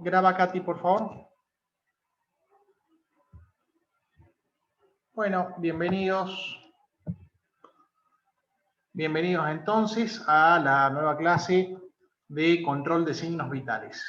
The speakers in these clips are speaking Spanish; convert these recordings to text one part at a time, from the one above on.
Graba Katy, por favor. Bueno, bienvenidos. Bienvenidos entonces a la nueva clase de control de signos vitales.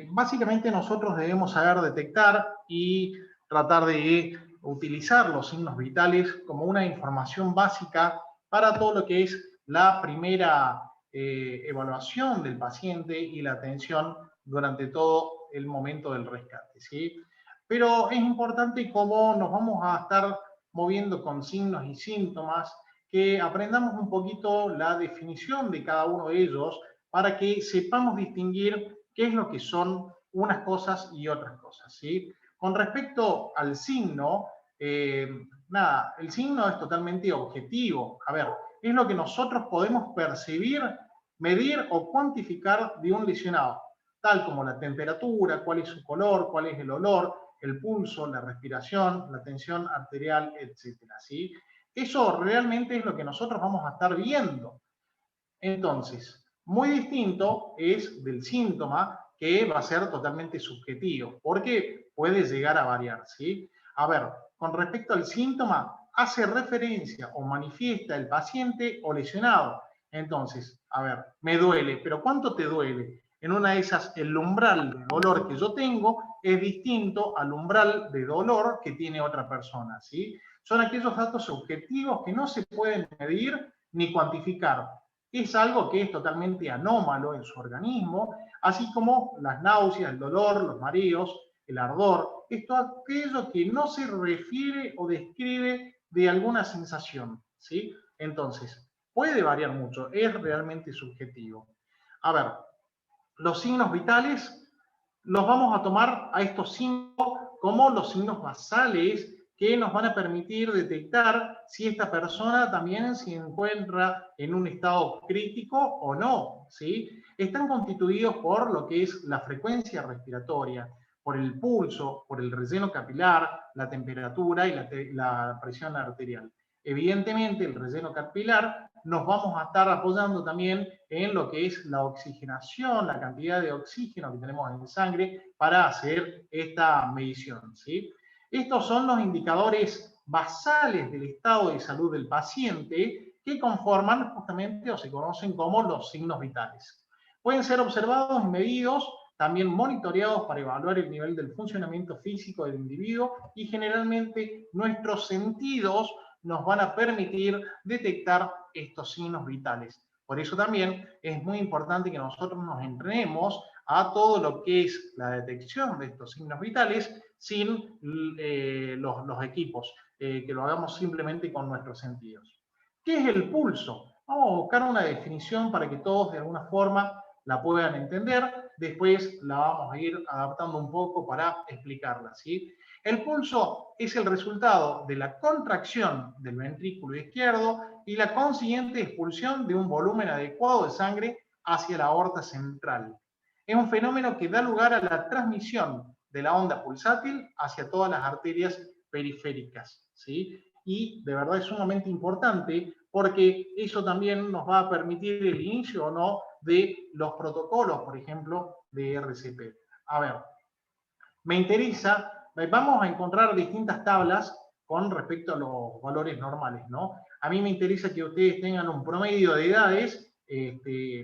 Básicamente nosotros debemos saber detectar y tratar de utilizar los signos vitales como una información básica para todo lo que es la primera evaluación del paciente y la atención durante todo el momento del rescate, ¿sí? Pero es importante cómo nos vamos a estar moviendo con signos y síntomas, que aprendamos un poquito la definición de cada uno de ellos para que sepamos distinguir qué es lo que son unas cosas y otras cosas, ¿sí? Con respecto al signo, nada, el signo es totalmente objetivo. A ver, es lo que nosotros podemos percibir, medir o cuantificar de un lesionado, tal como la temperatura, cuál es su color, cuál es el olor, el pulso, la respiración, la tensión arterial, etcétera, ¿sí? Eso realmente es lo que nosotros vamos a estar viendo. Entonces, muy distinto es del síntoma, que va a ser totalmente subjetivo, porque puede llegar a variar, ¿sí? A ver, con respecto al síntoma, hace referencia o manifiesta el paciente o lesionado. Entonces, a ver, me duele, pero ¿cuánto te duele? En una de esas, el umbral de dolor que yo tengo es distinto al umbral de dolor que tiene otra persona, ¿sí? Son aquellos datos subjetivos que no se pueden medir ni cuantificar. Es algo que es totalmente anómalo en su organismo, así como las náuseas, el dolor, los mareos, el ardor, esto aquello que no se refiere o describe de alguna sensación, ¿sí? Entonces, puede variar mucho, es realmente subjetivo. A ver, los signos vitales los vamos a tomar a estos signos como los signos basales que nos van a permitir detectar si esta persona también se encuentra en un estado crítico o no, ¿sí? Están constituidos por lo que es la frecuencia respiratoria, por el pulso, por el relleno capilar, la temperatura y la presión arterial. Evidentemente, el relleno capilar nos vamos a estar apoyando también en lo que es la oxigenación, la cantidad de oxígeno que tenemos en sangre para hacer esta medición, ¿sí? Estos son los indicadores basales del estado de salud del paciente que conforman justamente o se conocen como los signos vitales. Pueden ser observados y medidos, también monitoreados para evaluar el nivel del funcionamiento físico del individuo y generalmente nuestros sentidos nos van a permitir detectar estos signos vitales. Por eso también es muy importante que nosotros nos entrenemos a todo lo que es la detección de estos signos vitales sin los equipos, que lo hagamos simplemente con nuestros sentidos. ¿Qué es el pulso? Vamos a buscar una definición para que todos de alguna forma la puedan entender, después la vamos a ir adaptando un poco para explicarla, ¿sí? El pulso es el resultado de la contracción del ventrículo izquierdo y la consiguiente expulsión de un volumen adecuado de sangre hacia la aorta central. Es un fenómeno que da lugar a la transmisión de la onda pulsátil hacia todas las arterias periféricas, ¿sí? Y de verdad es sumamente importante porque eso también nos va a permitir el inicio o no de los protocolos, por ejemplo, de RCP. A ver, me interesa, vamos a encontrar distintas tablas con respecto a los valores normales, ¿no? A mí me interesa que ustedes tengan un promedio de edades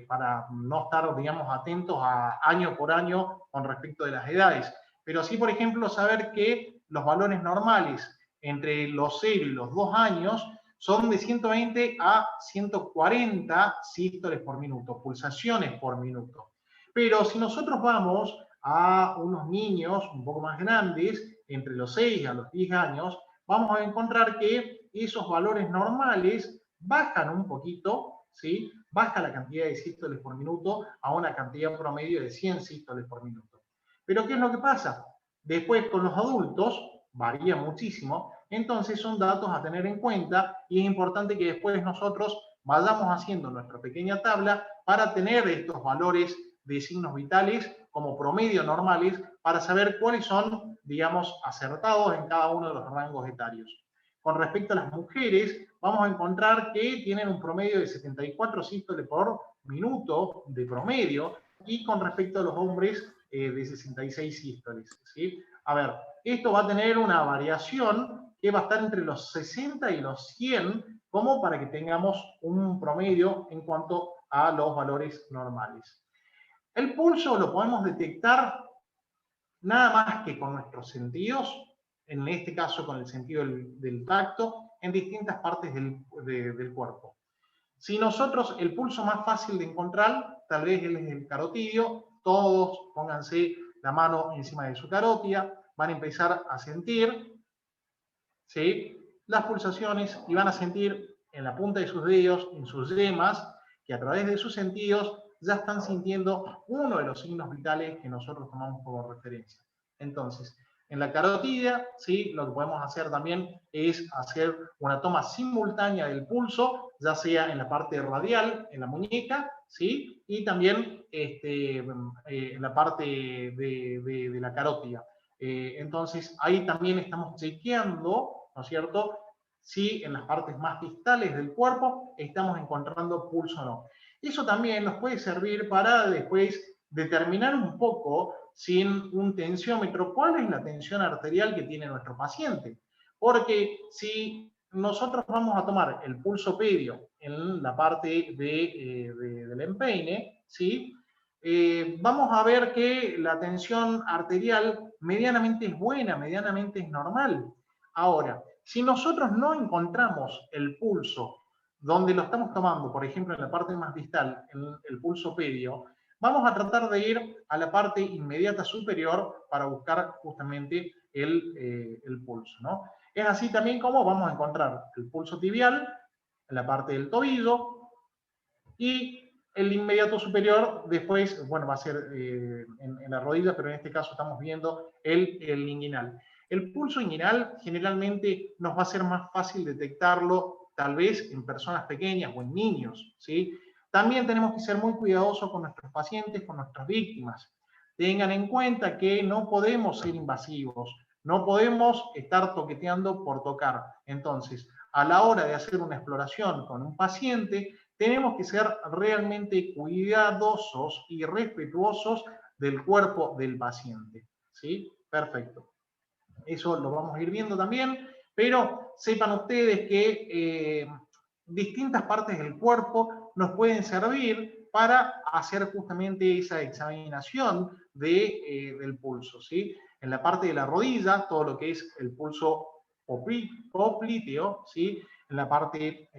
para no estar, digamos, atentos a año por año con respecto de las edades. Pero sí, por ejemplo, saber que los valores normales entre los 0 y los 2 años son de 120 a 140 sístoles por minuto, pulsaciones por minuto. Pero si nosotros vamos a unos niños un poco más grandes, entre los 6 a los 10 años, vamos a encontrar que esos valores normales bajan un poquito, ¿sí? Baja la cantidad de sístoles por minuto a una cantidad promedio de 100 sístoles por minuto. Pero ¿qué es lo que pasa? Después con los adultos varía muchísimo, entonces son datos a tener en cuenta y es importante que después nosotros vayamos haciendo nuestra pequeña tabla para tener estos valores de signos vitales como promedio normales para saber cuáles son, digamos, acertados en cada uno de los rangos etarios. Con respecto a las mujeres, vamos a encontrar que tienen un promedio de 74 sístoles por minuto de promedio, y con respecto a los hombres de 66 sístoles, ¿sí? A ver, esto va a tener una variación que va a estar entre los 60 y los 100, como para que tengamos un promedio en cuanto a los valores normales. El pulso lo podemos detectar nada más que con nuestros sentidos, en este caso con el sentido del tacto, en distintas partes del cuerpo. Si nosotros, el pulso más fácil de encontrar, tal vez es el carotidio, todos pónganse la mano encima de su carótida, van a empezar a sentir, ¿sí?, las pulsaciones y van a sentir en la punta de sus dedos, en sus yemas, que a través de sus sentidos ya están sintiendo uno de los signos vitales que nosotros tomamos como referencia. Entonces, en la carotidia, ¿sí?, lo que podemos hacer también es hacer una toma simultánea del pulso, ya sea en la parte radial, en la muñeca, ¿sí?, y también en la parte de la carótida. Entonces, ahí también estamos chequeando, ¿no es cierto?, si en las partes más distales del cuerpo estamos encontrando pulso o no. Eso también nos puede servir para después determinar un poco, sin un tensiómetro, cuál es la tensión arterial que tiene nuestro paciente. Porque si nosotros vamos a tomar el pulso pedio en la parte del empeine, ¿sí?, vamos a ver que la tensión arterial medianamente es buena, medianamente es normal. Ahora, si nosotros no encontramos el pulso donde lo estamos tomando, por ejemplo, en la parte más distal, en el pulso pedio, vamos a tratar de ir a la parte inmediata superior para buscar justamente el pulso, ¿no? Es así también como vamos a encontrar el pulso tibial en la parte del tobillo y el inmediato superior después, bueno, va a ser en la rodilla, pero en este caso estamos viendo el inguinal. El pulso inguinal generalmente nos va a ser más fácil detectarlo tal vez en personas pequeñas o en niños, ¿sí? También tenemos que ser muy cuidadosos con nuestros pacientes, con nuestras víctimas. Tengan en cuenta que no podemos ser invasivos, no podemos estar toqueteando por tocar. Entonces, a la hora de hacer una exploración con un paciente, tenemos que ser realmente cuidadosos y respetuosos del cuerpo del paciente, ¿sí? Perfecto. Eso lo vamos a ir viendo también, pero sepan ustedes que distintas partes del cuerpo nos pueden servir para hacer justamente esa examinación del pulso, ¿sí? En la parte de la rodilla, todo lo que es el pulso popliteo, ¿sí? En la parte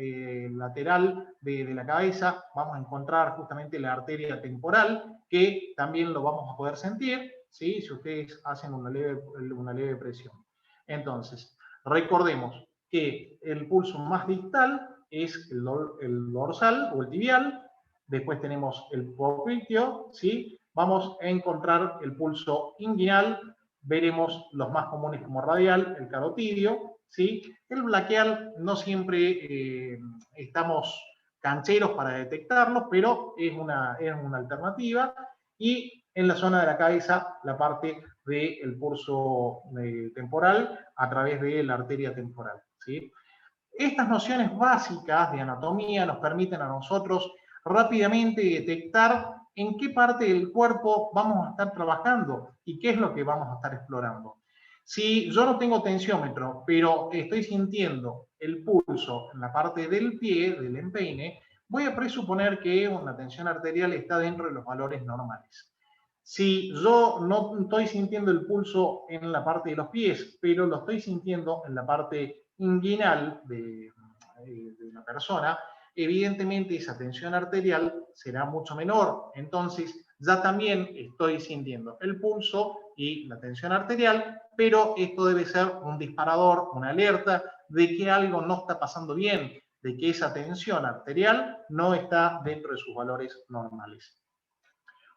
lateral de la cabeza vamos a encontrar justamente la arteria temporal, que también lo vamos a poder sentir, ¿sí?, si ustedes hacen una leve presión. Entonces, recordemos que el pulso más distal es el dorsal o el tibial, después tenemos el popliteo, ¿sí? Vamos a encontrar el pulso inguinal, veremos los más comunes como radial, el carotidio, ¿sí? El braquial no siempre estamos cancheros para detectarlo, pero es una alternativa. Y en la zona de la cabeza, la parte del pulso temporal a través de la arteria temporal, ¿sí? Estas nociones básicas de anatomía nos permiten a nosotros rápidamente detectar en qué parte del cuerpo vamos a estar trabajando y qué es lo que vamos a estar explorando. Si yo no tengo tensiómetro, pero estoy sintiendo el pulso en la parte del pie, del empeine, voy a presuponer que una tensión arterial está dentro de los valores normales. Si yo no estoy sintiendo el pulso en la parte de los pies, pero lo estoy sintiendo en la parte inguinal de la persona, evidentemente esa tensión arterial será mucho menor. Entonces, ya también estoy sintiendo el pulso y la tensión arterial, pero esto debe ser un disparador, una alerta de que algo no está pasando bien, de que esa tensión arterial no está dentro de sus valores normales.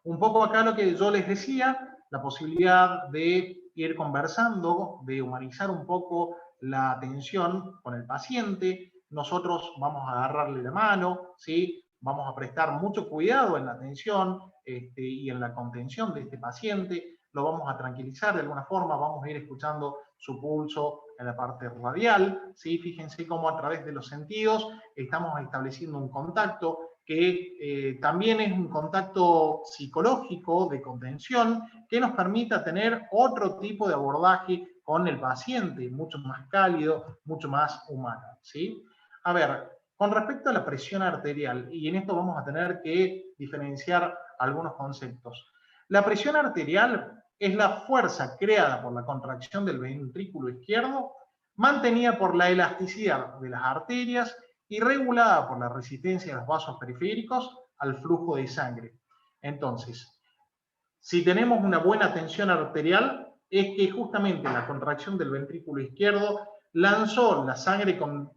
Un poco acá lo que yo les decía, la posibilidad de ir conversando, de humanizar un poco la atención con el paciente. Nosotros vamos a agarrarle la mano, ¿sí? Vamos a prestar mucho cuidado en la atención y en la contención de este paciente. Lo vamos a tranquilizar de alguna forma, vamos a ir escuchando su pulso en la parte radial, ¿sí? Fíjense cómo a través de los sentidos estamos estableciendo un contacto que también es un contacto psicológico de contención que nos permita tener otro tipo de abordaje con el paciente, mucho más cálido, mucho más humano, ¿sí? A ver, con respecto a la presión arterial, y en esto vamos a tener que diferenciar algunos conceptos. La presión arterial es la fuerza creada por la contracción del ventrículo izquierdo, mantenida por la elasticidad de las arterias y regulada por la resistencia de los vasos periféricos al flujo de sangre. Entonces, si tenemos una buena tensión arterial, es que justamente la contracción del ventrículo izquierdo lanzó la sangre con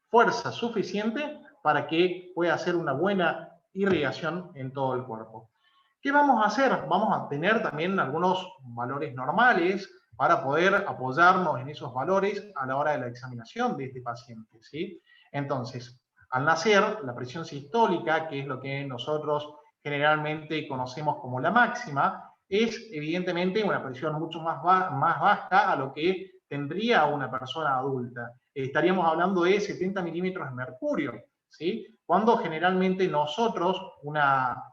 fuerza suficiente para que pueda hacer una buena irrigación en todo el cuerpo. ¿Qué vamos a hacer? Vamos a tener también algunos valores normales para poder apoyarnos en esos valores a la hora de la examinación de este paciente, ¿sí? Entonces, al nacer, la presión sistólica, que es lo que nosotros generalmente conocemos como la máxima, es evidentemente una presión mucho más baja a lo que tendría una persona adulta. Estaríamos hablando de 70 milímetros de mercurio, ¿sí? Cuando generalmente nosotros, una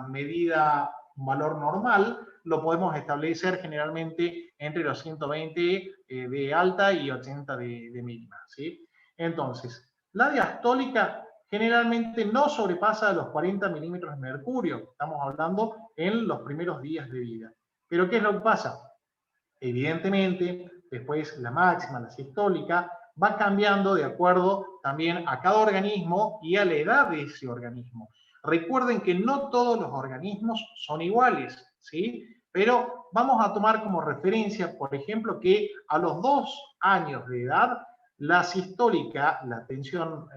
medida, un valor normal, lo podemos establecer generalmente entre los 120 de alta y 80 de mínima, ¿sí? Entonces, la diastólica generalmente no sobrepasa los 40 milímetros de mercurio, estamos hablando en los primeros días de vida. Pero ¿qué es lo que pasa? Evidentemente, después la máxima, la sistólica, va cambiando de acuerdo también a cada organismo y a la edad de ese organismo. Recuerden que no todos los organismos son iguales, ¿sí? Pero vamos a tomar como referencia, por ejemplo, que a los 2 años de edad, la sistólica, la tensión,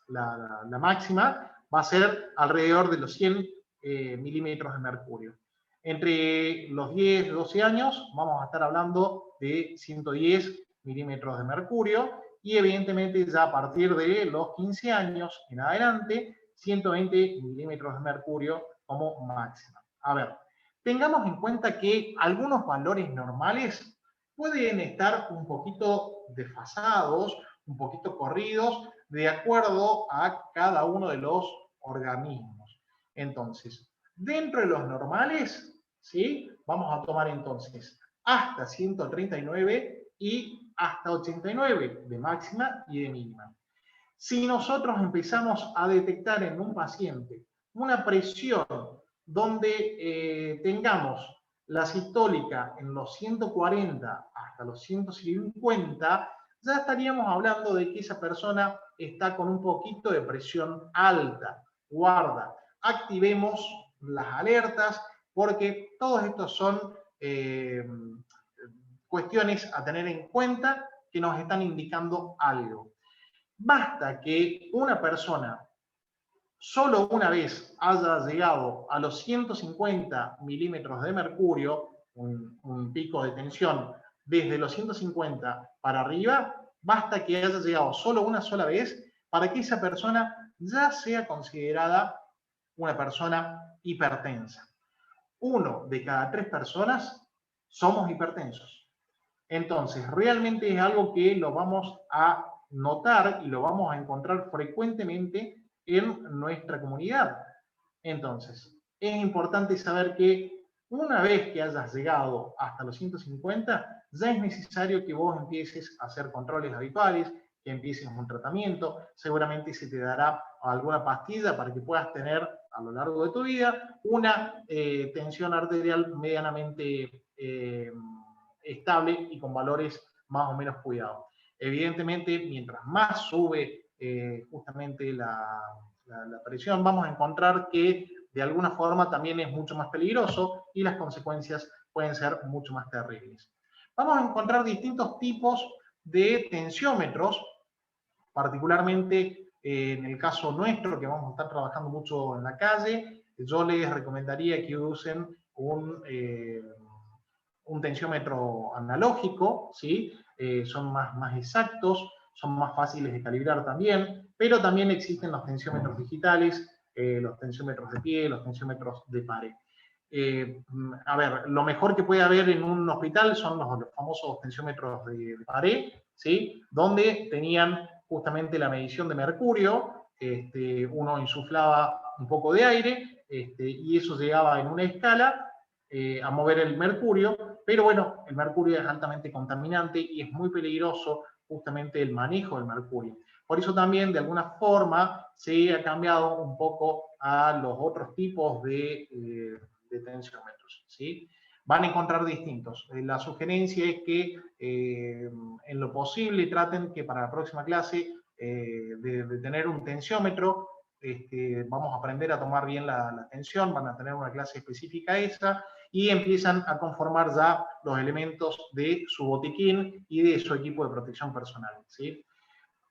la máxima, va a ser alrededor de los 100 milímetros de mercurio. Entre los 10 y 12 años vamos a estar hablando de 110 milímetros de mercurio y evidentemente ya a partir de los 15 años en adelante 120 milímetros de mercurio como máxima. A ver, tengamos en cuenta que algunos valores normales pueden estar un poquito desfasados, un poquito corridos, de acuerdo a cada uno de los organismos. Entonces, dentro de los normales, ¿sí? Vamos a tomar entonces hasta 139 y hasta 89 de máxima y de mínima. Si nosotros empezamos a detectar en un paciente una presión donde tengamos la sistólica en los 140 hasta los 150, ya estaríamos hablando de que esa persona está con un poquito de presión alta. Guarda, activemos las alertas porque todos estos son cuestiones a tener en cuenta que nos están indicando algo. Basta que una persona solo una vez haya llegado a los 150 milímetros de mercurio, un pico de tensión desde los 150 para arriba, basta que haya llegado solo una sola vez para que esa persona ya sea considerada una persona hipertensa. 1 de cada 3 personas somos hipertensos. Entonces, realmente es algo que lo vamos a notar y lo vamos a encontrar frecuentemente en nuestra comunidad. Entonces, es importante saber que una vez que hayas llegado hasta los 150, ya es necesario que vos empieces a hacer controles habituales, que empieces un tratamiento, seguramente se te dará alguna pastilla para que puedas tener a lo largo de tu vida una tensión arterial medianamente estable y con valores más o menos cuidados. Evidentemente, mientras más sube justamente la presión, vamos a encontrar que de alguna forma también es mucho más peligroso y las consecuencias pueden ser mucho más terribles. Vamos a encontrar distintos tipos de tensiómetros, particularmente en el caso nuestro, que vamos a estar trabajando mucho en la calle. Yo les recomendaría que usen un tensiómetro analógico, ¿sí? Son más exactos, son más fáciles de calibrar también, pero también existen los tensiómetros digitales, los tensiómetros de pie, los tensiómetros de pared. A ver, lo mejor que puede haber en un hospital son los famosos tensiómetros de pared, ¿sí? Donde tenían justamente la medición de mercurio, uno insuflaba un poco de aire y eso llegaba en una escala a mover el mercurio, pero bueno, el mercurio es altamente contaminante y es muy peligroso justamente el manejo del mercurio. Por eso también, de alguna forma, se ha cambiado un poco a los otros tipos de tensiómetros, ¿sí? Van a encontrar distintos. La sugerencia es que en lo posible traten que para la próxima clase de tener un tensiómetro, vamos a aprender a tomar bien la tensión, van a tener una clase específica esa, y empiezan a conformar ya los elementos de su botiquín y de su equipo de protección personal, ¿sí?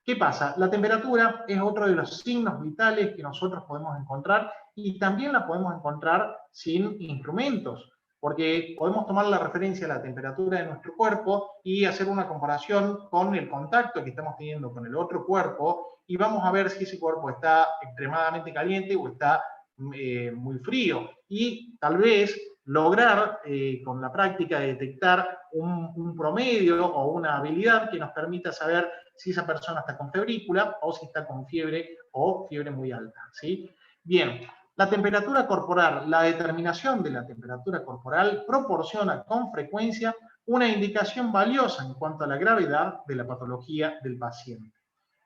¿Qué pasa? La temperatura es otro de los signos vitales que nosotros podemos encontrar y también la podemos encontrar sin instrumentos, porque podemos tomar la referencia a la temperatura de nuestro cuerpo y hacer una comparación con el contacto que estamos teniendo con el otro cuerpo y vamos a ver si ese cuerpo está extremadamente caliente o está muy frío. Y tal vez lograr con la práctica detectar un promedio o una habilidad que nos permita saber si esa persona está con febrícula o si está con fiebre o fiebre muy alta, ¿sí? Bien, la temperatura corporal, la determinación de la temperatura corporal proporciona con frecuencia una indicación valiosa en cuanto a la gravedad de la patología del paciente.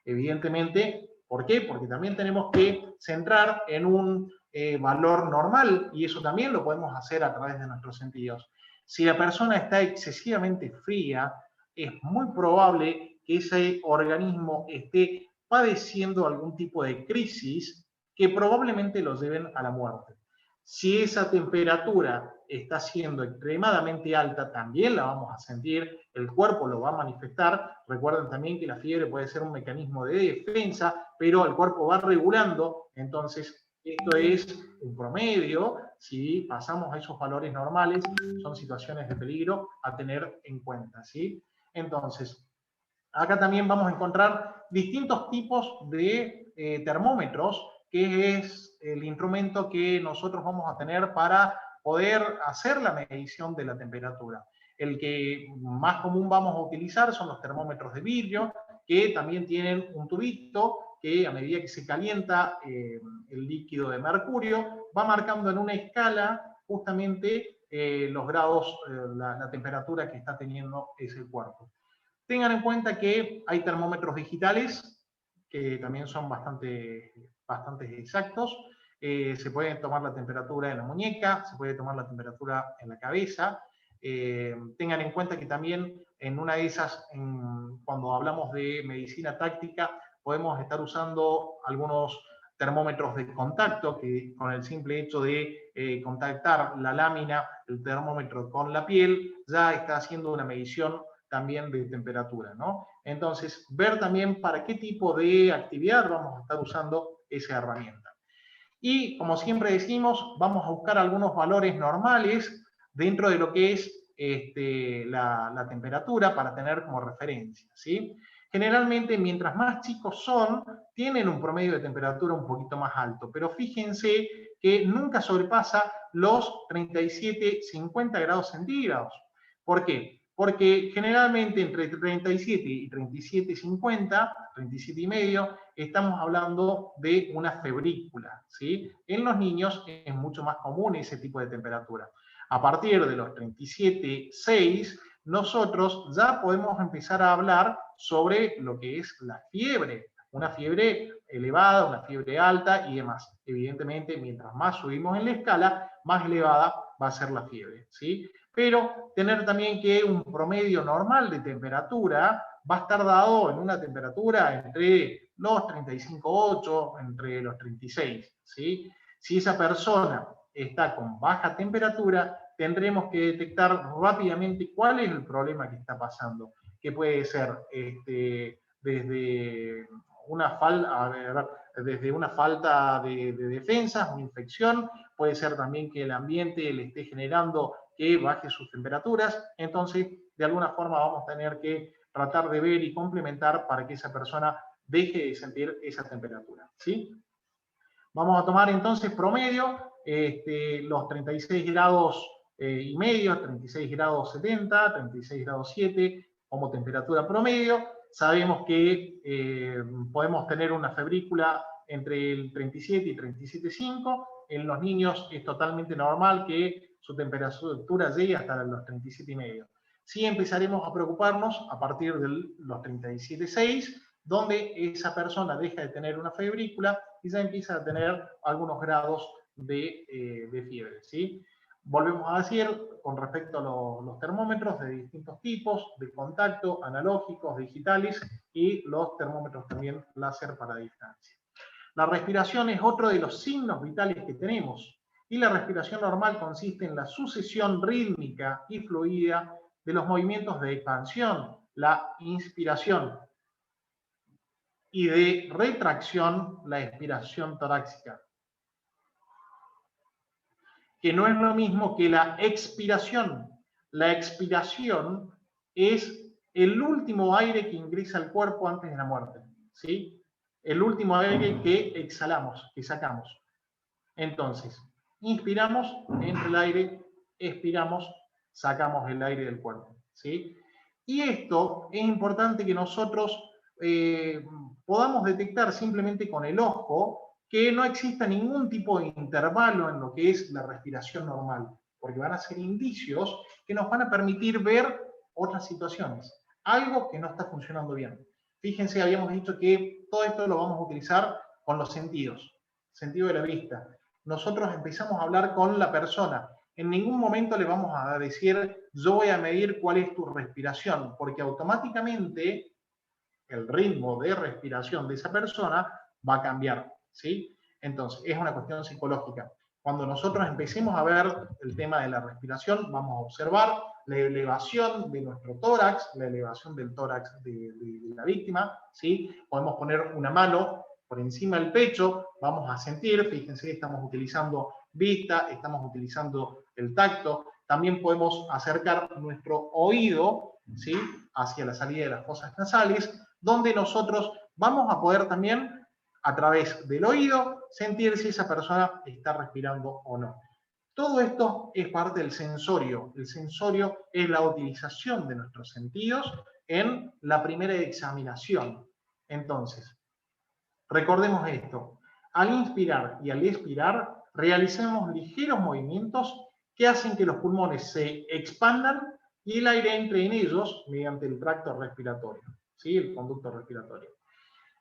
Evidentemente, ¿por qué? Porque también tenemos que centrar en un valor normal y eso también lo podemos hacer a través de nuestros sentidos. Si la persona está excesivamente fría, es muy probable que ese organismo esté padeciendo algún tipo de crisis que probablemente lo lleven a la muerte. Si esa temperatura está siendo extremadamente alta, también la vamos a sentir, el cuerpo lo va a manifestar. Recuerden también que la fiebre puede ser un mecanismo de defensa, pero el cuerpo va regulando, entonces esto es un promedio. Si pasamos a esos valores normales, son situaciones de peligro a tener en cuenta, ¿sí? Entonces, acá también vamos a encontrar distintos tipos de termómetros, que es el instrumento que nosotros vamos a tener para poder hacer la medición de la temperatura. El que más común vamos a utilizar son los termómetros de vidrio, que también tienen un tubito que a medida que se calienta el líquido de mercurio, va marcando en una escala justamente los grados, la temperatura que está teniendo ese cuerpo. Tengan en cuenta que hay termómetros digitales que también son bastante exactos. Se puede tomar la temperatura en la muñeca, se puede tomar la temperatura en la cabeza. Tengan en cuenta que también en una de esas, cuando hablamos de medicina táctica, podemos estar usando algunos termómetros de contacto que con el simple hecho de contactar la lámina, el termómetro con la piel, ya está haciendo una medición también de temperatura, ¿no? Entonces, ver también para qué tipo de actividad vamos a estar usando esa herramienta. Y, como siempre decimos, vamos a buscar algunos valores normales dentro de lo que es la temperatura para tener como referencia, ¿sí? Generalmente, mientras más chicos son, tienen un promedio de temperatura un poquito más alto, pero fíjense que nunca sobrepasa los 37-50 grados centígrados. ¿Por qué? Porque generalmente entre 37 y 37,50, 37,5, estamos hablando de una febrícula, ¿sí? En los niños es mucho más común ese tipo de temperatura. A partir de los 37,6, nosotros ya podemos empezar a hablar sobre lo que es la fiebre, una fiebre elevada, una fiebre alta y demás. Evidentemente, mientras más subimos en la escala, más elevada va a ser la fiebre, ¿sí? Pero tener también que un promedio normal de temperatura va a estar dado en una temperatura entre los 35,8, entre los 36, ¿sí? Si esa persona está con baja temperatura, tendremos que detectar rápidamente cuál es el problema que está pasando, que puede ser desde una falta de defensas, una infección, puede ser también que el ambiente le esté generando que baje sus temperaturas. Entonces, de alguna forma vamos a tener que tratar de ver y complementar para que esa persona deje de sentir esa temperatura, ¿sí? Vamos a tomar entonces promedio los 36 grados y medio, 36 grados 70, 36 grados 7 como temperatura promedio. Sabemos que podemos tener una febrícula entre el 37 y 37,5. En los niños es totalmente normal que su temperatura llegue hasta los 37,5. Sí empezaremos a preocuparnos a partir de los 37,6, donde esa persona deja de tener una febrícula y ya empieza a tener algunos grados de fiebre, ¿sí? Volvemos a decir, con respecto a los termómetros de distintos tipos, de contacto, analógicos, digitales, y los termómetros también láser para distancia. La respiración es otro de los signos vitales que tenemos, y la respiración normal consiste en la sucesión rítmica y fluida de los movimientos de expansión, la inspiración, y de retracción, la expiración torácica, que no es lo mismo que la expiración. La expiración es el último aire que ingresa al cuerpo antes de la muerte, ¿sí? El último aire que exhalamos, que sacamos. Entonces, inspiramos, entra el aire, expiramos, sacamos el aire del cuerpo, ¿sí? Y esto es importante que nosotros podamos detectar simplemente con el ojo, que no exista ningún tipo de intervalo en lo que es la respiración normal, porque van a ser indicios que nos van a permitir ver otras situaciones, algo que no está funcionando bien. Fíjense, habíamos dicho que todo esto lo vamos a utilizar con los sentidos, sentido de la vista. Nosotros empezamos a hablar con la persona. En ningún momento le vamos a decir, yo voy a medir cuál es tu respiración, porque automáticamente el ritmo de respiración de esa persona va a cambiar, ¿sí? Entonces, es una cuestión psicológica. Cuando nosotros empecemos a ver el tema de la respiración, vamos a observar la elevación de nuestro tórax, la elevación del tórax de la víctima, ¿sí? Podemos poner una mano por encima del pecho, vamos a sentir, fíjense, estamos utilizando vista, estamos utilizando el tacto, también podemos acercar nuestro oído, ¿sí?, hacia la salida de las fosas nasales, donde nosotros vamos a poder también, a través del oído, sentir si esa persona está respirando o no. Todo esto es parte del sensorio. El sensorio es la utilización de nuestros sentidos en la primera examinación. Entonces, recordemos esto. Al inspirar y al expirar, realicemos ligeros movimientos que hacen que los pulmones se expandan y el aire entre en ellos mediante el tracto respiratorio, ¿sí?, el conducto respiratorio.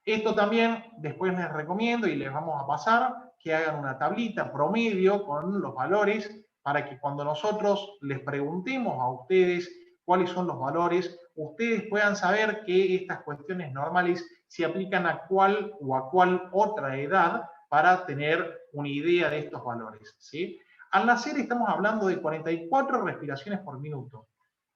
Esto también después les recomiendo y les vamos a pasar que hagan una tablita promedio con los valores para que cuando nosotros les preguntemos a ustedes cuáles son los valores, ustedes puedan saber que estas cuestiones normales se aplican a cuál o a cuál otra edad para tener una idea de estos valores, ¿sí? Al nacer estamos hablando de 44 respiraciones por minuto.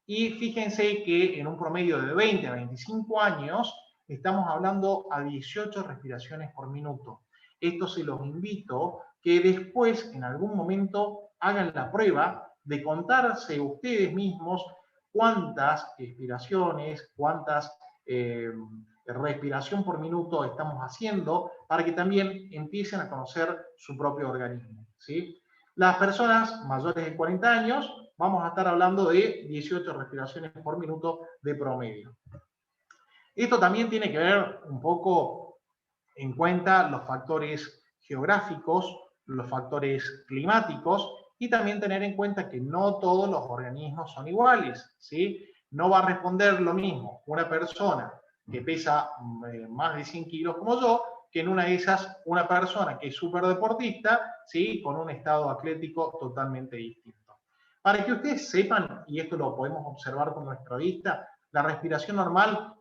Y fíjense que en un promedio de 20 a 25 años estamos hablando a 18 respiraciones por minuto. Esto se los invito que después, en algún momento, hagan la prueba de contarse ustedes mismos cuántas expiraciones, cuántas respiración por minuto estamos haciendo, para que también empiecen a conocer su propio organismo, ¿sí? Las personas mayores de 40 años, vamos a estar hablando de 18 respiraciones por minuto de promedio. Esto también tiene que ver un poco en cuenta los factores geográficos, los factores climáticos, y también tener en cuenta que no todos los organismos son iguales, ¿sí? No va a responder lo mismo una persona que pesa más de 100 kilos como yo, que en una de esas una persona que es súper deportista, ¿sí?, con un estado atlético totalmente distinto. Para que ustedes sepan, y esto lo podemos observar con nuestra vista, la respiración normal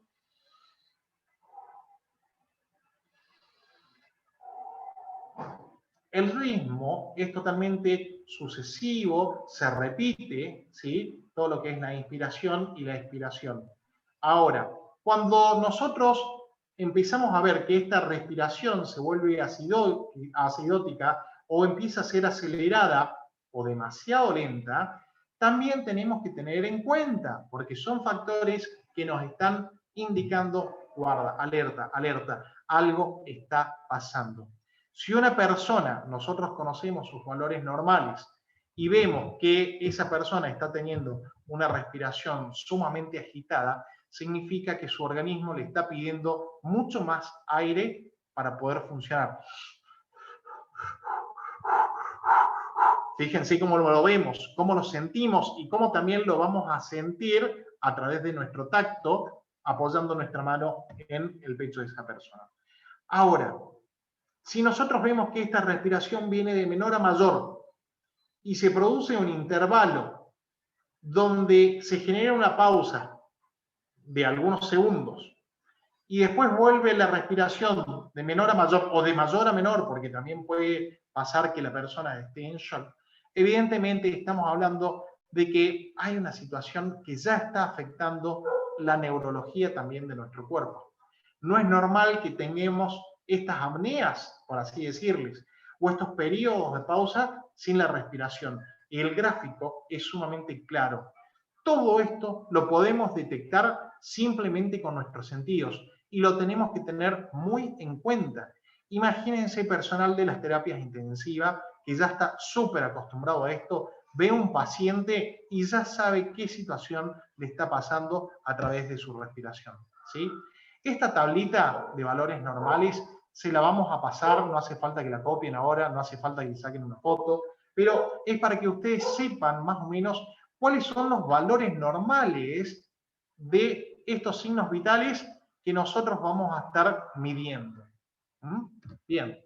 el ritmo es totalmente sucesivo, se repite, ¿sí?, todo lo que es la inspiración y la expiración. Ahora, cuando nosotros empezamos a ver que esta respiración se vuelve acidótica o empieza a ser acelerada o demasiado lenta, también tenemos que tener en cuenta, porque son factores que nos están indicando, guarda, alerta, alerta, algo está pasando. Si una persona, nosotros conocemos sus valores normales y vemos que esa persona está teniendo una respiración sumamente agitada, significa que su organismo le está pidiendo mucho más aire para poder funcionar. Fíjense cómo lo vemos, cómo lo sentimos y cómo también lo vamos a sentir a través de nuestro tacto, apoyando nuestra mano en el pecho de esa persona. Ahora, si nosotros vemos que esta respiración viene de menor a mayor y se produce un intervalo donde se genera una pausa de algunos segundos y después vuelve la respiración de menor a mayor o de mayor a menor, porque también puede pasar que la persona esté en shock, evidentemente estamos hablando de que hay una situación que ya está afectando la neurología también de nuestro cuerpo. No es normal que tengamos estas apneas, por así decirles, o estos periodos de pausa sin la respiración. Y el gráfico es sumamente claro. Todo esto lo podemos detectar simplemente con nuestros sentidos y lo tenemos que tener muy en cuenta. Imagínense personal de las terapias intensivas que ya está súper acostumbrado a esto, ve a un paciente y ya sabe qué situación le está pasando a través de su respiración, ¿sí? Esta tablita de valores normales se la vamos a pasar, no hace falta que la copien ahora, no hace falta que saquen una foto, pero es para que ustedes sepan más o menos cuáles son los valores normales de estos signos vitales que nosotros vamos a estar midiendo. Bien.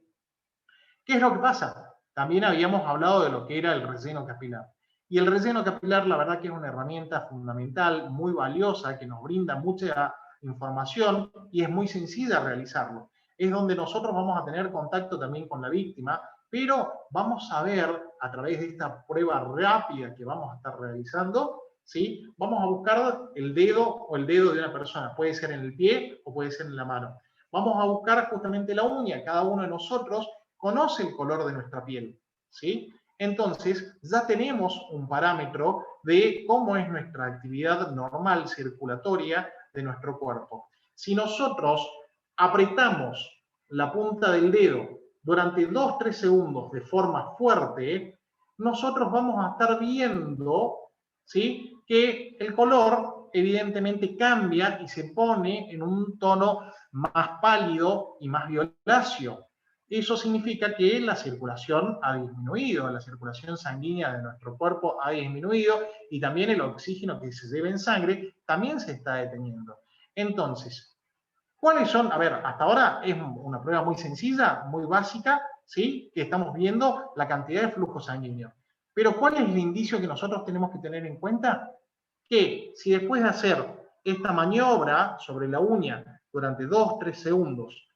¿Qué es lo que pasa? También habíamos hablado de lo que era el relleno capilar. Y el relleno capilar, la verdad que es una herramienta fundamental, muy valiosa, que nos brinda mucha información y es muy sencilla realizarlo. Es donde nosotros vamos a tener contacto también con la víctima, pero vamos a ver a través de esta prueba rápida que vamos a estar realizando, ¿sí? Vamos a buscar el dedo o el dedo de una persona. Puede ser en el pie o puede ser en la mano. Vamos a buscar justamente la uña. Cada uno de nosotros conoce el color de nuestra piel, ¿sí? Entonces, ya tenemos un parámetro de cómo es nuestra actividad normal circulatoria de nuestro cuerpo. Si nosotros apretamos la punta del dedo durante 2-3 segundos de forma fuerte, nosotros vamos a estar viendo, ¿sí?, que el color evidentemente cambia y se pone en un tono más pálido y más violáceo. Eso significa que la circulación ha disminuido, la circulación sanguínea de nuestro cuerpo ha disminuido y también el oxígeno que se lleva en sangre también se está deteniendo. Entonces, ¿cuáles son? A ver, hasta ahora es una prueba muy sencilla, muy básica, ¿sí? Que estamos viendo la cantidad de flujo sanguíneo. Pero ¿cuál es el indicio que nosotros tenemos que tener en cuenta? Que si después de hacer esta maniobra sobre la uña durante 2-3 segundos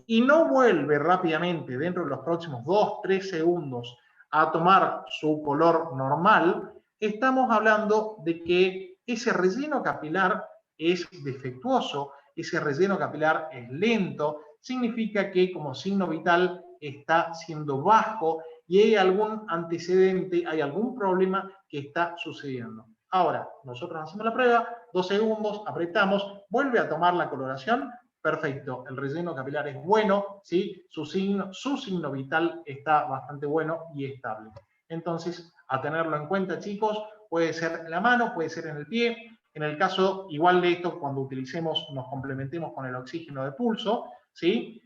y no vuelve rápidamente dentro de los próximos 2-3 segundos a tomar su color normal, estamos hablando de que ese relleno capilar es defectuoso, ese relleno capilar es lento, significa que como signo vital está siendo bajo y hay algún antecedente, hay algún problema que está sucediendo. Ahora, nosotros hacemos la prueba, 2 segundos, apretamos, vuelve a tomar la coloración, perfecto, el relleno capilar es bueno, ¿sí? Su signo vital está bastante bueno y estable. Entonces, a tenerlo en cuenta, chicos, puede ser en la mano, puede ser en el pie. En el caso igual de esto, cuando utilicemos, nos complementemos con el oxígeno de pulso, ¿sí?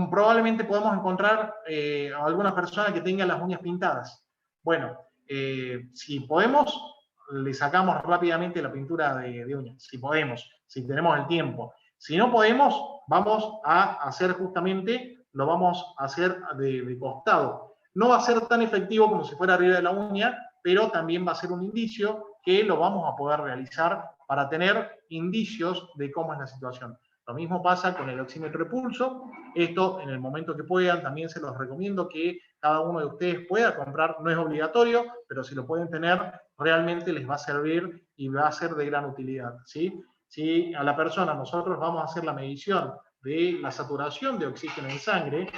Probablemente podemos encontrar alguna persona que tenga las uñas pintadas. Bueno, si podemos, le sacamos rápidamente la pintura de uñas, si podemos, si tenemos el tiempo. Si no podemos, vamos a hacer justamente, lo vamos a hacer de costado. No va a ser tan efectivo como si fuera arriba de la uña, pero también va a ser un indicio que lo vamos a poder realizar para tener indicios de cómo es la situación. Lo mismo pasa con el oxímetro de pulso. Esto, en el momento que puedan, también se los recomiendo que cada uno de ustedes pueda comprar. No es obligatorio, pero si lo pueden tener, realmente les va a servir y va a ser de gran utilidad, ¿sí? Si a la persona nosotros vamos a hacer la medición de la saturación de oxígeno en sangre,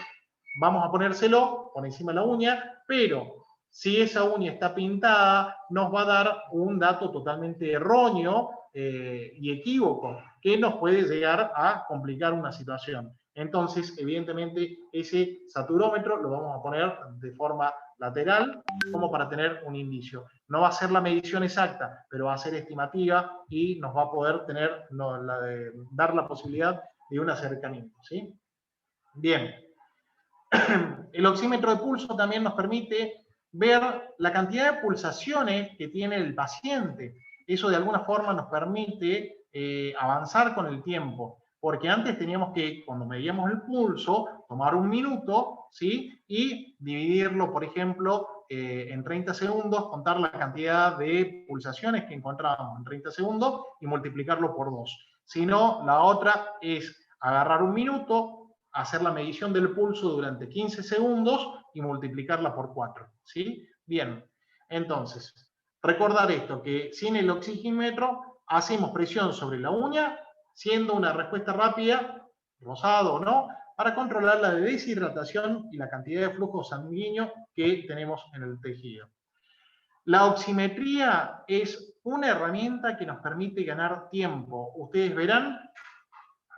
vamos a ponérselo por encima de la uña, pero si esa uña está pintada, nos va a dar un dato totalmente erróneo y equívoco, que nos puede llegar a complicar una situación. Entonces, evidentemente, ese saturómetro lo vamos a poner de forma lateral, como para tener un indicio. No va a ser la medición exacta, pero va a ser estimativa y nos va a poder tener, dar la posibilidad de un acercamiento, ¿sí? Bien. El oxímetro de pulso también nos permite ver la cantidad de pulsaciones que tiene el paciente. Eso de alguna forma nos permite avanzar con el tiempo, porque antes teníamos que, cuando medíamos el pulso, tomar un minuto, ¿sí? Y dividirlo, por ejemplo, en 30 segundos, contar la cantidad de pulsaciones que encontrábamos en 30 segundos y multiplicarlo por 2. Si no, la otra es agarrar un minuto, hacer la medición del pulso durante 15 segundos y multiplicarla por 4, ¿sí? Bien, entonces, recordar esto, que sin el oxigímetro hacemos presión sobre la uña, siendo una respuesta rápida, rosado o no, para controlar la deshidratación y la cantidad de flujo sanguíneo que tenemos en el tejido. La oximetría es una herramienta que nos permite ganar tiempo. Ustedes verán,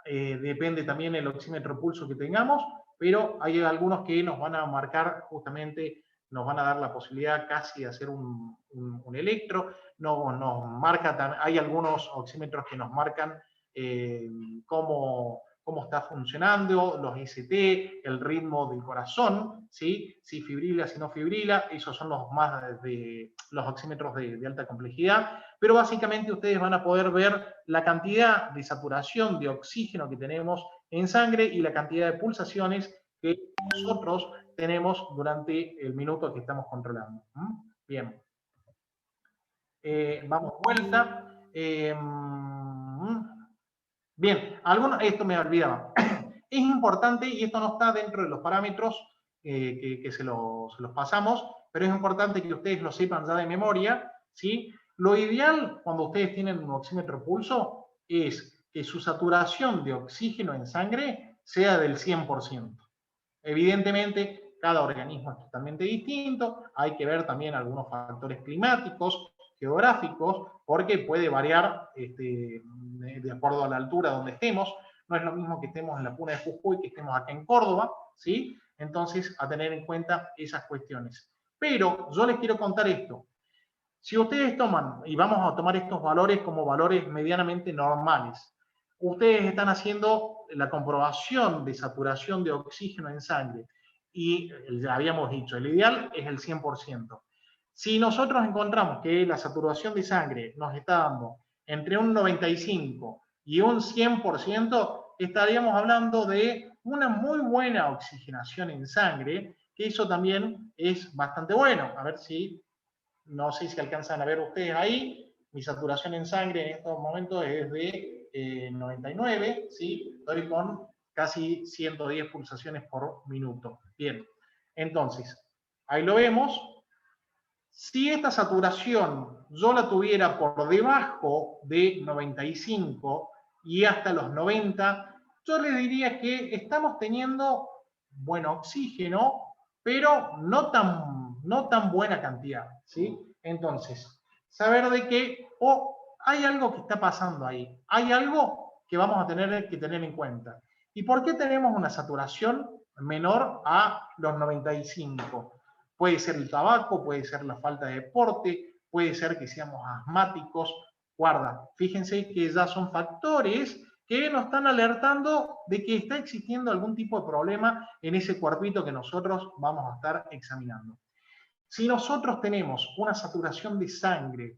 depende también el oxímetro pulso que tengamos, pero hay algunos que nos van a marcar justamente, nos van a dar la posibilidad casi de hacer un electro, nos marca, hay algunos oxímetros que nos marcan cómo está funcionando, los ST, el ritmo del corazón, ¿sí? Si fibrila, si no fibrila, esos son los más los oxímetros de alta complejidad, pero básicamente ustedes van a poder ver la cantidad de saturación de oxígeno que tenemos en sangre y la cantidad de pulsaciones que nosotros tenemos durante el minuto que estamos controlando. Bien. Vamos de vuelta. Bien, esto me olvidaba. Es importante, y esto no está dentro de los parámetros que se los pasamos, pero es importante que ustedes lo sepan ya de memoria, ¿sí? Lo ideal cuando ustedes tienen un oxímetro pulso es que su saturación de oxígeno en sangre sea del 100%. Evidentemente, cada organismo es totalmente distinto, hay que ver también algunos factores climáticos, geográficos, porque puede variar de acuerdo a la altura donde estemos. No es lo mismo que estemos en la Puna de Jujuy que estemos acá en Córdoba, ¿sí? Entonces, a tener en cuenta esas cuestiones. Pero yo les quiero contar esto. Si ustedes toman, y vamos a tomar estos valores como valores medianamente normales, ustedes están haciendo la comprobación de saturación de oxígeno en sangre, y ya habíamos dicho, el ideal es el 100%. Si nosotros encontramos que la saturación de sangre nos está dando entre un 95 y un 100%, estaríamos hablando de una muy buena oxigenación en sangre, que eso también es bastante bueno. A ver si, no sé si alcanzan a ver ustedes ahí, mi saturación en sangre en estos momentos es de 99, ¿sí? Estoy con casi 110 pulsaciones por minuto. Bien, entonces, ahí lo vemos. Si esta saturación yo la tuviera por debajo de 95 y hasta los 90, yo le diría que estamos teniendo buen oxígeno, pero no tan buena cantidad, ¿sí? Entonces, saber de que hay algo que está pasando ahí, hay algo que vamos a tener que tener en cuenta. ¿Y por qué tenemos una saturación menor a los 95? Puede ser el tabaco, puede ser la falta de deporte, puede ser que seamos asmáticos. Guarda, fíjense que ya son factores que nos están alertando de que está existiendo algún tipo de problema en ese cuerpito que nosotros vamos a estar examinando. Si nosotros tenemos una saturación de sangre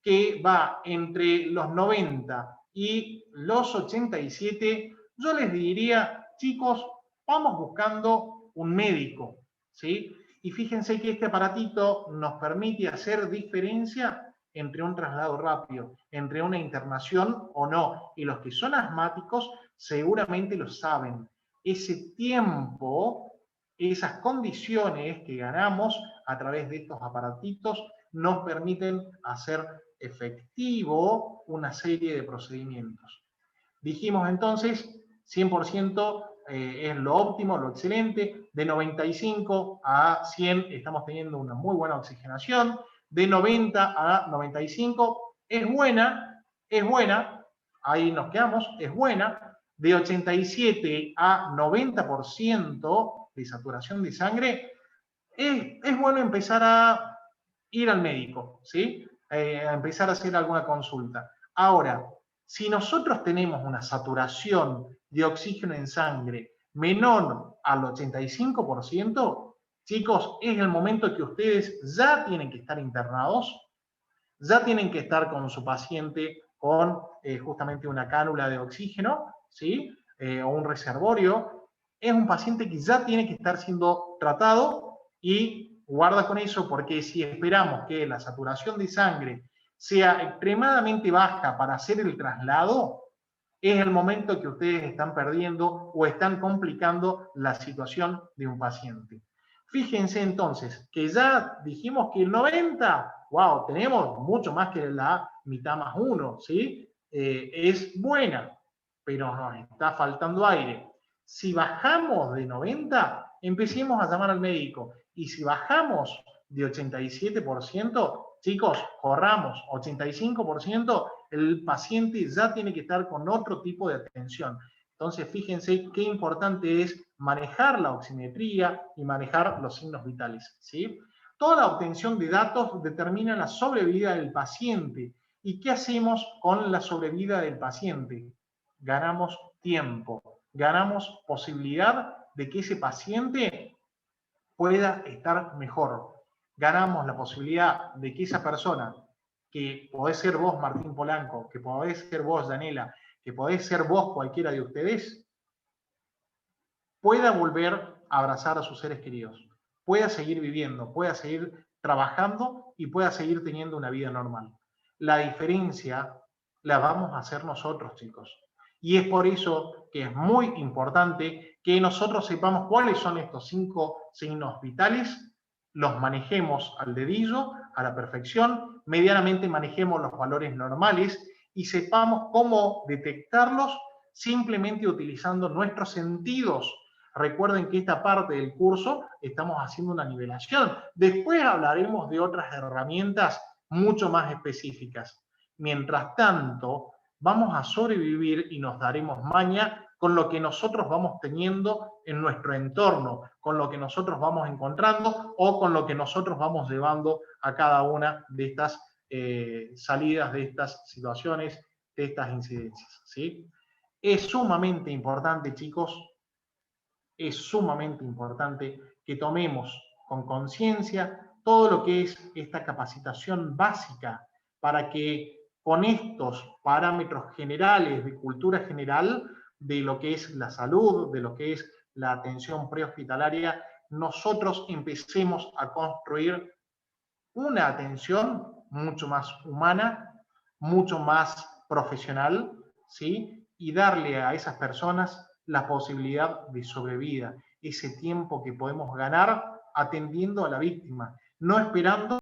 que va entre los 90 y los 87, yo les diría, chicos, vamos buscando un médico, ¿sí? Y fíjense que este aparatito nos permite hacer diferencia entre un traslado rápido, entre una internación o no. Y los que son asmáticos seguramente lo saben. Ese tiempo, esas condiciones que ganamos a través de estos aparatitos nos permiten hacer efectivo una serie de procedimientos. Dijimos entonces, 100% es lo óptimo, lo excelente. De 95 a 100 estamos teniendo una muy buena oxigenación. De 90 a 95 es buena, ahí nos quedamos, es buena. De 87 a 90% de saturación de sangre, es bueno empezar a ir al médico, ¿sí? A empezar a hacer alguna consulta. Ahora, si nosotros tenemos una saturación de oxígeno en sangre menor al 85%, chicos, es el momento que ustedes ya tienen que estar internados, ya tienen que estar con su paciente con justamente una cánula de oxígeno, ¿sí? O un reservorio. Es un paciente que ya tiene que estar siendo tratado y guarda con eso porque si esperamos que la saturación de sangre sea extremadamente baja para hacer el traslado, es el momento que ustedes están perdiendo o están complicando la situación de un paciente. Fíjense entonces que ya dijimos que el 90, wow, tenemos mucho más que la mitad más uno, ¿sí? Es buena, pero nos está faltando aire. Si bajamos de 90, empecemos a llamar al médico. Y si bajamos de 87%, chicos, corramos. 85%, el paciente ya tiene que estar con otro tipo de atención. Entonces, fíjense qué importante es manejar la oximetría y manejar los signos vitales, ¿sí? Toda la obtención de datos determina la sobrevida del paciente. ¿Y qué hacemos con la sobrevida del paciente? Ganamos tiempo, ganamos posibilidad de que ese paciente pueda estar mejor. Ganamos la posibilidad de que esa persona, que podés ser vos, Martín Polanco, que podés ser vos, Daniela, que podés ser vos, cualquiera de ustedes, pueda volver a abrazar a sus seres queridos, pueda seguir viviendo, pueda seguir trabajando y pueda seguir teniendo una vida normal. La diferencia la vamos a hacer nosotros, chicos. Y es por eso que es muy importante que nosotros sepamos cuáles son estos 5 signos vitales, los manejemos al dedillo, a la perfección, medianamente manejemos los valores normales y sepamos cómo detectarlos simplemente utilizando nuestros sentidos. Recuerden que esta parte del curso estamos haciendo una nivelación. Después hablaremos de otras herramientas mucho más específicas. Mientras tanto, vamos a sobrevivir y nos daremos maña con lo que nosotros vamos teniendo en nuestro entorno, con lo que nosotros vamos encontrando o con lo que nosotros vamos llevando a cada una de estas salidas, de estas situaciones, de estas incidencias, ¿sí? Es sumamente importante, chicos, es sumamente importante que tomemos con conciencia todo lo que es esta capacitación básica para que con estos parámetros generales de cultura general de lo que es la salud, de lo que es la atención prehospitalaria, nosotros empecemos a construir una atención mucho más humana, mucho más profesional, ¿sí? Y darle a esas personas la posibilidad de sobrevida, ese tiempo que podemos ganar atendiendo a la víctima, no esperando